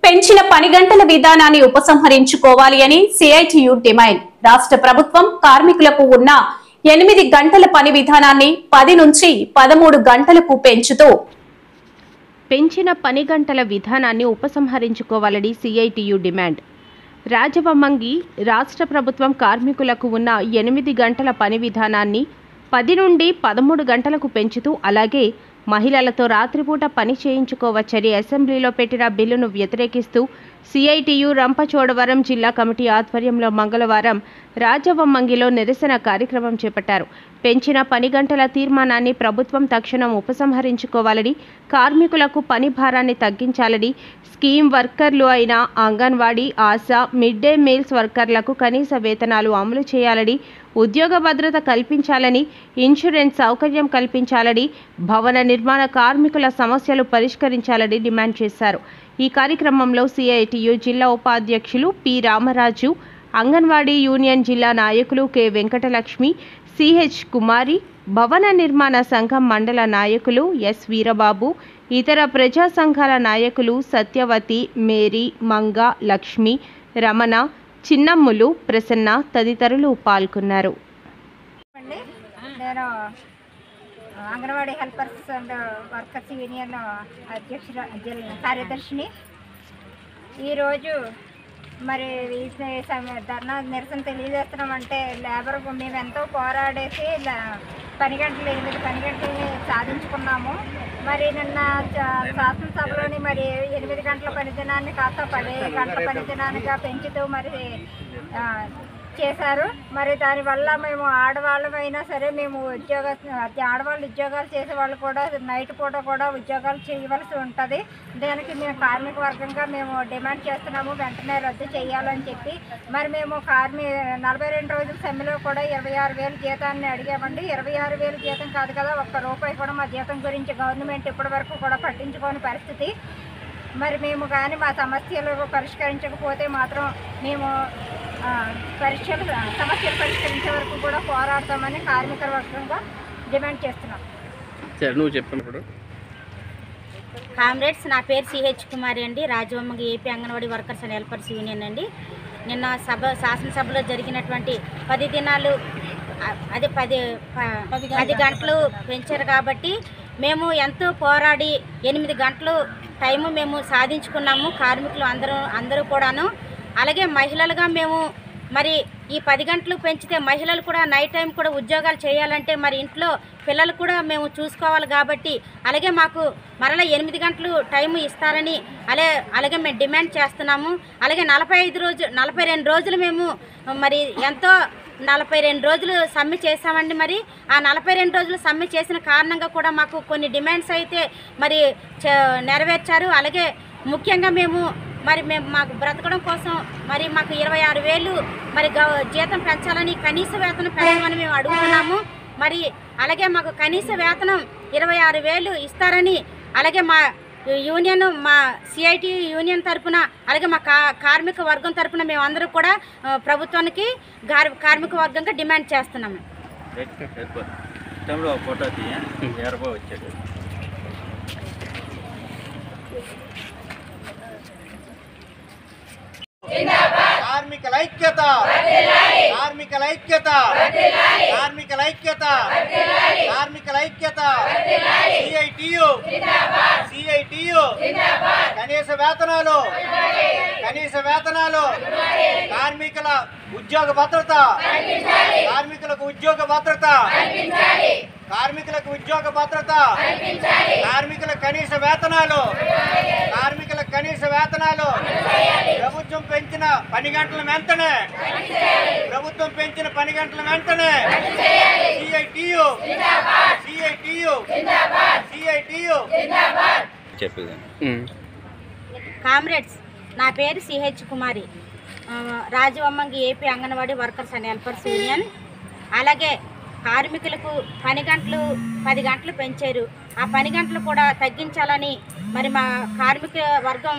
పెంచిన పని గంటల విధానాన్ని ఉపసంహరించుకోవాలి అని సిఐటియు డిమాండ్. రాష్ట్ర ప్రభుత్వం కార్మికులకు ఉన్న 8 గంటల పని విధానాన్ని 10 నుంచి 13 గంటలకు పెంచిన పని గంటల విధానాన్ని ఉపసంహరించుకోవాలని సిఐటియు డిమాండ్. రాజవమ్మంగి రాష్ట్ర ప్రభుత్వం కార్మికులకు ఉన్న 8 గంటల పని విధానాన్ని 10 నుండి 13 గంటలకు పెంచుతూ, అలాగే మహిళలతో రాత్రిపూట పని చేయించుకోవచ్చని అసెంబ్లీలో పెట్టిన బిల్లును వ్యతిరేకిస్తూ సిఐటియు రంపచోడవరం జిల్లా కమిటీ ఆధ్వర్యంలో మంగళవారం రాజవమ్మంగిలో నిరసన కార్యక్రమం చేపట్టారు. పెంచిన పని గంటల తీర్మానాన్ని ప్రభుత్వం తక్షణం ఉపసంహరించుకోవాలని, కార్మికులకు పని భారాన్ని తగ్గించాలని, స్కీమ్ వర్కర్లు అయిన Anganwadi, Asha, mid day meals వర్కర్లకు కనీస వేతనాలు అమలు చేయాలని, ఉద్యోగ భద్రత కల్పించాలని, ఇన్సూరెన్స్ సౌకర్యం కల్పించాలని, భవన నిర్మాణ కార్మికుల సమస్యలు పరిష్కరించాలని డిమాండ్ చేశారు. ఈ కార్యక్రమంలో సిఐటియు జిల్లా ఉపాధ్యక్షులు పి రామరాజు, అంగన్వాడీ యూనియన్ జిల్లా నాయకులు కె వెంకటలక్ష్మి, సిహెచ్ కుమారి, భవన నిర్మాణ సంఘం మండల నాయకులు ఎస్ వీరబాబు, ఇతర ప్రజా సంఘాల నాయకులు సత్యవతి, మేరీ, మంగ, లక్ష్మి, రమణ, చిన్నమ్ములు, ప్రసన్న తదితరులు పాల్గొన్నారు. నేను Anganwadi helpers and workers union కార్యదర్శిని. ఈరోజు మరి ధర్నా నిరసన తెలియజేస్తున్నామంటే, లేబర్ మేము ఎంతో పోరాడేసి 8 పని గంటలని సాధించుకున్నాము. మరి నిన్న శాసనసభలోని మరి 8 గంటల పనిదినాన్ని కాస్త 10 గంటల పనిదినానిగా పెంచుతూ మరి చేశారు. మరి దానివల్ల మేము ఆడవాళ్ళమైనా సరే, మేము ఆడవాళ్ళు ఉద్యోగాలు చేసే వాళ్ళు కూడా నైట్ పూట కూడా ఉద్యోగాలు చేయవలసి ఉంటుంది. దానికి మేము కార్మిక వర్గంగా మేము డిమాండ్ చేస్తున్నాము, వెంటనే రద్దు చేయాలని చెప్పి. మరి మేము 42 రోజుల సమ్మెలో కూడా 26,000 జీతాన్ని అడిగామండి. 26,000 జీతం కాదు కదా, ₹1 కూడా మా జీతం గురించి గవర్నమెంట్ ఇప్పటి వరకు కూడా పట్టించుకోని పరిస్థితి. మరి మేము కానీ మా సమస్యలు పరిష్కరించకపోతే మాత్రం మేము సమస్యలు పరిష్కరించే వరకు కూడా పోరాడతామని కార్మిక వర్గంగా డిమాండ్ చేస్తున్నాం. కామ్రేడ్స్, నా పేరు సిహెచ్ కుమారి అండి. Rajavommangi AP anganwadi workers and helpers union అండి. నిన్న శాసనసభలో జరిగినటువంటి 10 దినాలు, అదే 10 గంటలు పెంచారు కాబట్టి మేము ఎంతో పోరాడి 8 గంటలు టైము మేము సాధించుకున్నాము, కార్మికులు అందరూ కూడాను. అలాగే మహిళలుగా మేము మరి ఈ 10 గంటలు పెంచితే మహిళలు కూడా నైట్ టైం కూడా ఉద్యోగాలు చేయాలంటే మరి ఇంట్లో పిల్లలు కూడా మేము చూసుకోవాలి కాబట్టి, అలాగే మాకు మరలా 8 గంటలు టైము ఇస్తారని అలాగే మేము డిమాండ్ చేస్తున్నాము. అలాగే 42 రోజులు మేము మరి ఎంతో 42 రోజులు సమ్మె చేసామండి. మరి ఆ 42 రోజులు సమ్మె చేసిన కారణంగా కూడా మాకు కొన్ని డిమాండ్స్ అయితే మరి నెరవేర్చారు. అలాగే ముఖ్యంగా మాకు బ్రతకడం కోసం మరి మాకు 26,000 మరి జీతం పెంచాలని, కనీస వేతనం పెంచమని మేము అడుగుతున్నాము. మరి అలాగే మాకు కనీస వేతనం 26,000 ఇస్తారని, అలాగే మా యూనియన్, మా సిఐటి యూనియన్ తరఫున, అలాగే మా కార్మిక వర్గం తరఫున మేమందరూ కూడా ప్రభుత్వానికి కార్మిక వర్గంగా డిమాండ్ చేస్తున్నాము. కార్మికుల ఐక్యత, కార్మికుల ఐక్యత, కార్మికుల ఐక్యత, కార్మికుల ఐక్యత. CITU, CITU. కనీస వేతనాలు, కనీస వేతనాలు, కార్మికుల ఉద్యోగ భద్రత, కార్మికులకు ఉద్యోగ భద్రత, కార్మికులకు ఉద్యోగ భద్రత, కార్మికుల కనీస వేతనాలు, కార్మికుల కనీస వేతనాలు. ప్రభుత్వం పెంచిన పని గంటల వెంటనే, ప్రభుత్వం పెంచిన పని గంటల వెంటనే. CITU, CITU, CITU. కామ్రేడ్స్, నా పేరు CH Kumari, Rajavommangi AP anganwadi workers and helpers union. అలాగే కార్మికులకు పని గంటలు 10 గంటలు పెంచారు. ఆ పని గంటలు కూడా తగ్గించాలని మరి మా కార్మిక వర్గం